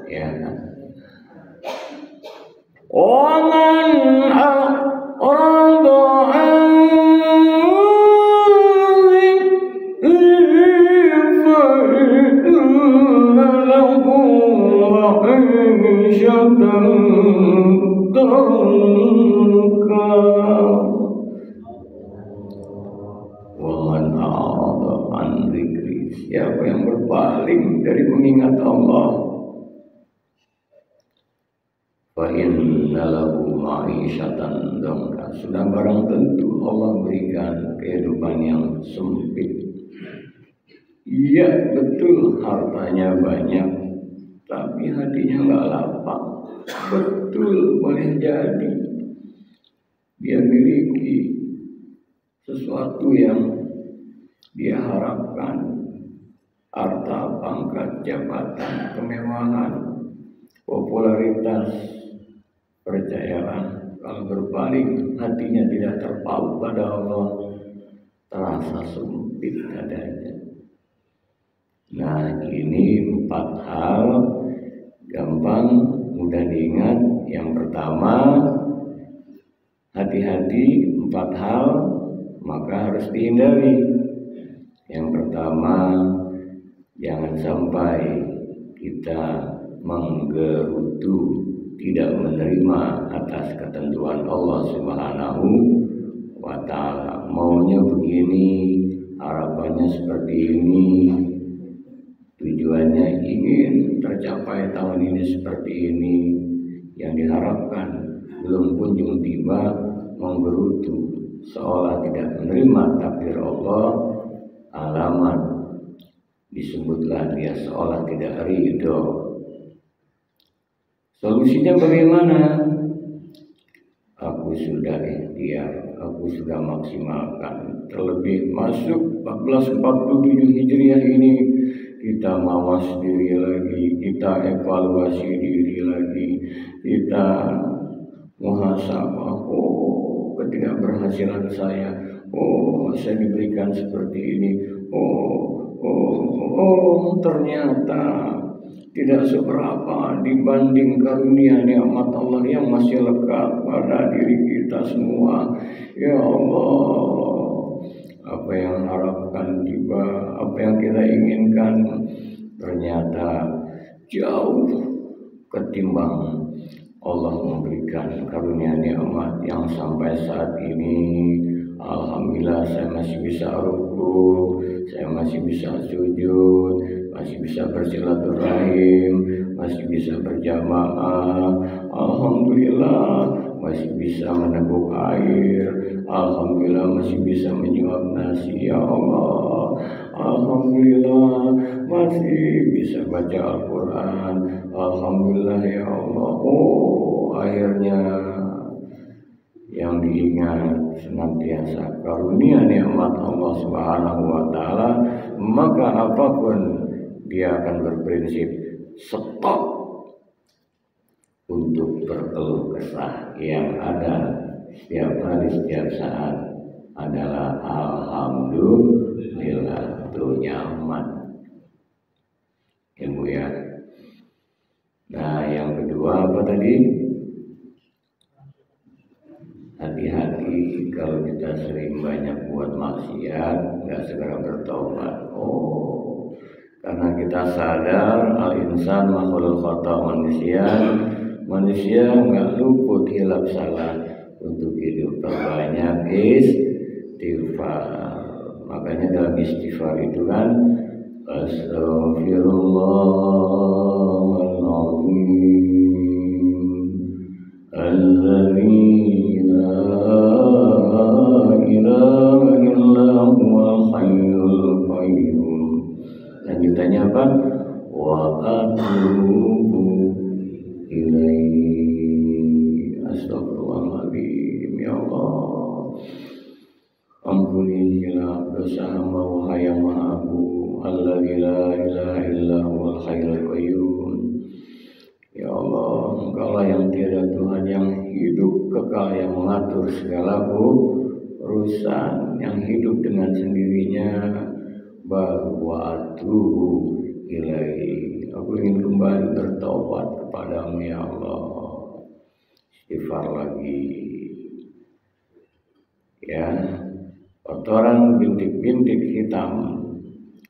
ya. Waman a'rada an dzikri fa inna lahu ma'ishatan danka. Waman a'rada an dzikri, siapa yang berpaling dari mengingat Allah, fa inna lahu ma'isyatan dhanka, sudah barang tentu Allah berikan kehidupan yang sempit. Iya betul, hartanya banyak, tapi hatinya nggak lapang. Betul, boleh jadi dia miliki sesuatu yang dia harapkan, harta, pangkat, jabatan, kemewahan, popularitas. Percayalah, kalau berpaling hatinya tidak terpaut pada Allah, terasa sempit dadanya. Nah, ini 4 hal gampang, mudah diingat. Yang pertama, hati-hati, 4 hal maka harus dihindari. Yang pertama, jangan sampai kita menggerutu, tidak menerima atas ketentuan Allah Subhanahu wa ta'ala. Maunya begini, harapannya seperti ini, tujuannya ingin tercapai tahun ini seperti ini, yang diharapkan belum kunjung tiba, menggerutu seolah tidak menerima takdir Allah. Alamat disebutlah dia seolah tidak ridho. Solusinya bagaimana? Aku sudah ikhtiar, aku sudah maksimalkan. Terlebih masuk 1447 Hijriah ini, kita mawas diri lagi, kita evaluasi diri lagi, kita muhasabah. Oh, ketidakberhasilan saya. Oh, saya diberikan seperti ini. Ternyata tidak seberapa dibanding karunia nikmat Allah yang masih lekat pada diri kita semua. Ya Allah, apa yang harapkan tiba, apa yang kita inginkan ternyata jauh ketimbang Allah memberikan karunia nikmat yang sampai saat ini. Alhamdulillah saya masih bisa ruku, saya masih bisa sujud, masih bisa bersilaturahim, masih bisa berjamaah. Alhamdulillah masih bisa meneguk air. Alhamdulillah masih bisa menyuap nasi. Ya Allah, alhamdulillah masih bisa baca Al-Quran. Alhamdulillah ya Allah. Oh, akhirnya yang diingat senantiasa karunia nikmat Allah Subhanahu wa ta'ala, maka apapun dia akan berprinsip stop untuk berkeluh kesah. Yang ada setiap hari, setiap saat adalah alhamdulillah, itu nyaman. Ibu ya. Nah, yang kedua apa tadi? Hati-hati kalau kita sering banyak buat maksiat, nggak segera bertobat. Oh, karena kita sadar al-insan makhluk khata, manusia nggak luput hilap salah. Untuk hidup terbanyak istighfar. Makanya dalam istighfar itu kan Astaghfirullahaladzim Alladzi la ilaha illa huwal hayyul qayyum. Lanjutannya apa? Wa atubu ilaihi. Astagfirullahaladzim. Ya Allah, ampunilah dosa hamba wahai yang maha agung. Alladzi la ilaha illa huwal hayyul qayyum. Ya Allah, Engkaulah yang tiada Tuhan, yang hidup kekal, yang mengatur segala urusan, yang hidup dengan sendirinya. Bahwa atubu ilaihi. Aku ingin kembali bertobat kepadamu ya Allah. Istighfar lagi. Ya, kotoran bintik-bintik hitam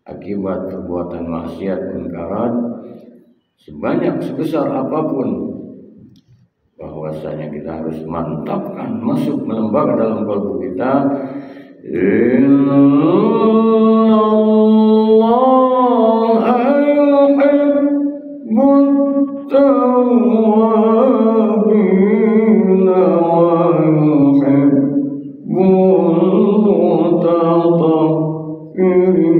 akibat perbuatan maksiat munkarat sebanyak sebesar apapun, bahwasanya kita harus mantapkan masuk melembab dalam kalbu kita. Innallaha yuhibbut tawwabina wa yuhibbul mutatahhirin.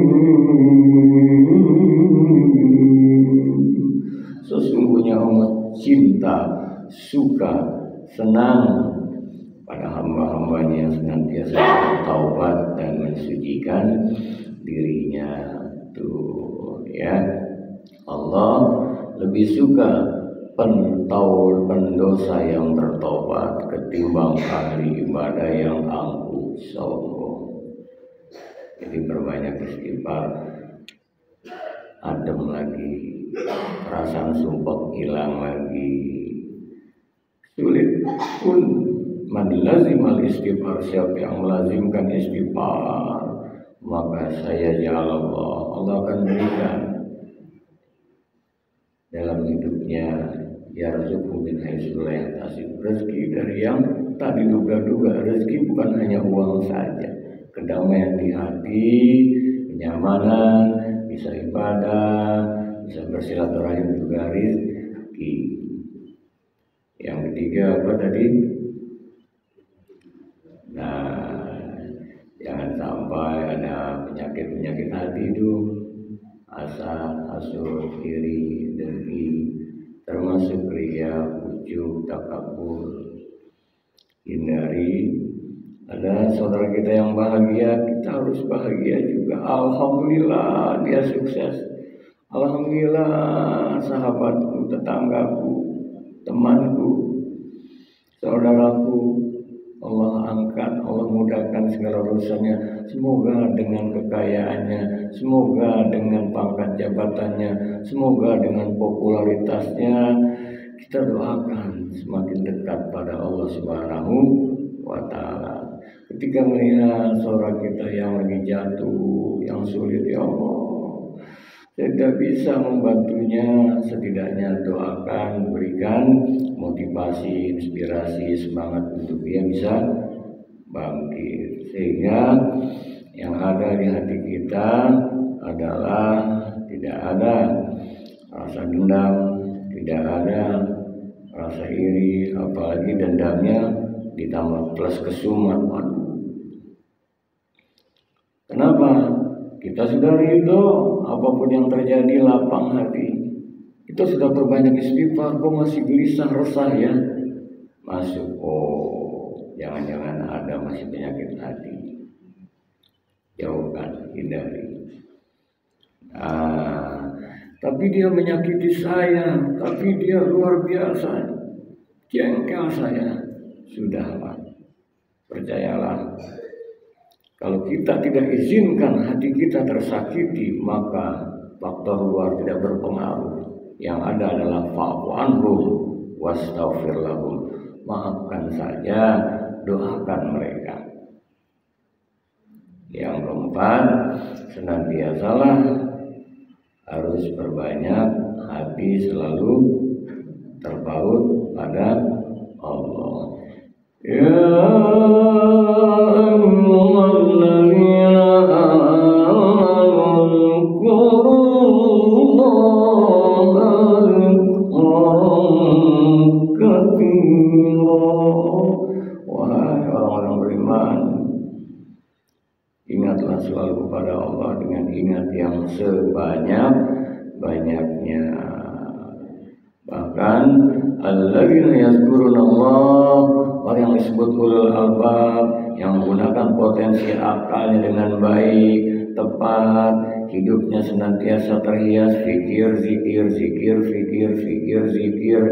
Sesungguhnya Allah cinta, suka, senang pada hamba-hambanya yang senantiasa bertaubat dan mensucikan dirinya. Tuh ya, Allah lebih suka pendosa yang bertobat ketimbang ahli ibadah yang angkuh sombong. Jadi berbanyak istighfar, adem lagi, perasaan sumpah hilang lagi. Sulit pun man lazimal istighfar, siapa yang melazimkan istighfar, maka saya Allah akan berikan dalam hidupnya yarzuqhu min haitsu la yahtasib, rezeki dari yang tak diduga-duga. Rezeki bukan hanya uang saja, kedamaian di hati, kenyamanan, bisa ibadah, bisa bersilaturahim juga rezeki. Yang ketiga apa tadi? Nah, jangan sampai ada penyakit-penyakit hati itu, hasad, hasud, iri, dengki, termasuk riya, ujub, takabur. Hindari. Ada saudara kita yang bahagia, kita harus bahagia juga. Alhamdulillah dia sukses. Alhamdulillah sahabatku, tetanggaku, temanku, saudaraku, Allah angkat, Allah mudahkan segala urusannya. Semoga dengan kekayaannya, semoga dengan pangkat jabatannya, semoga dengan popularitasnya, kita doakan semakin dekat pada Allah Subhanahu wa Ta'ala. Ketika melihat saudara kita yang lagi jatuh, yang sulit, ya Allah, tidak bisa membantunya, setidaknya doakan, berikan motivasi, inspirasi, semangat untuk dia bisa bangkit. Sehingga yang ada di hati kita adalah tidak ada rasa dendam, tidak ada rasa iri, apalagi dendamnya ditambah plus kesumat. Kenapa? Kita sudah ridho, apapun yang terjadi, lapang hati. Kita sudah perbanyak istighfar, kok masih gelisah, resah ya? Masuk, jangan-jangan ada masih penyakit hati. Jauhkan, hindari. Tapi dia menyakiti saya, tapi dia luar biasa, jengkel saya. Sudahlah, percayalah. Kalau kita tidak izinkan hati kita tersakiti, maka faktor luar tidak berpengaruh. Yang ada adalah fa'fu anhum wastaghfir lahum. Maafkan saja, doakan mereka. Yang keempat, senantiasalah harus berbanyak hati selalu terpaut pada Allah. Ya ayyuhalladzina amanu dzkurullaha dzikran katsira. Wahai orang-orang beriman, ingatlah selalu kepada Allah dengan ingat yang sebanyak-banyaknya. Bahkan alladzina yazkurunallah, orang yang disebut ulul albab, yang menggunakan potensi akalnya dengan baik, tepat, hidupnya senantiasa terhias fikir, zikir, zikir, fikir, fikir, zikir,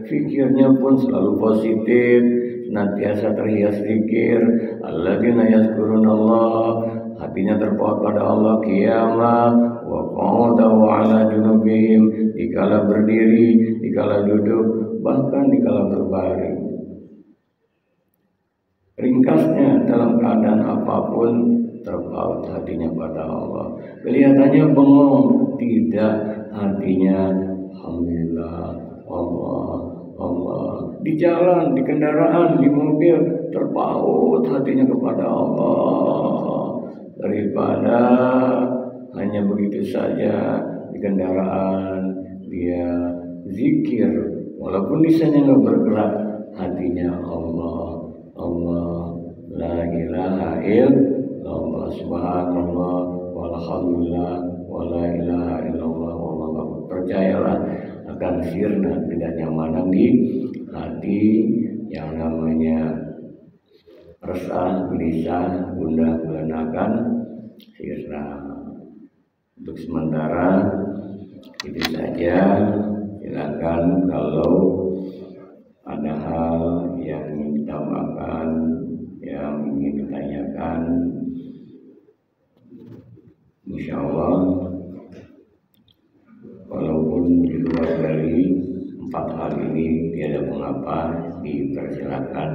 fikirnya pun selalu positif, senantiasa terhias zikir. Alladzina yazkurunallah, hatinya terpaut pada Allah, qiyamah wa qa'udu ala junubihim, dikala berdiri, dikala duduk, bahkan dikala berbaring. Ringkasnya, dalam keadaan apapun terpaut hatinya pada Allah. Kelihatannya bengong, tidak, hatinya alhamdulillah, Allah. Di jalan, di kendaraan, di mobil, terpaut hatinya kepada Allah. Daripada hanya begitu saja di kendaraan dia zikir, walaupun lisannya nggak bergerak, hatinya Allah, la ilaha illallah, subhanallah, walhamdulillah, wala ilaha illallah, wallahu akbar. Percayalah akan sirna tidak nyamanan di hati yang namanya resah, gelisah, gundah gulanakan sirna. Untuk sementara itu saja. Silakan kalau ada hal yang ingin ditambahkan, yang ingin ditanyakan, insya Allah walaupun di luar dari 4 hal ini tiada mengapa, dipersilakan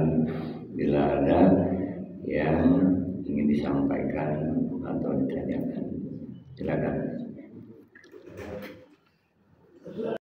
bila ada yang ingin disampaikan atau ditanyakan. Silakan.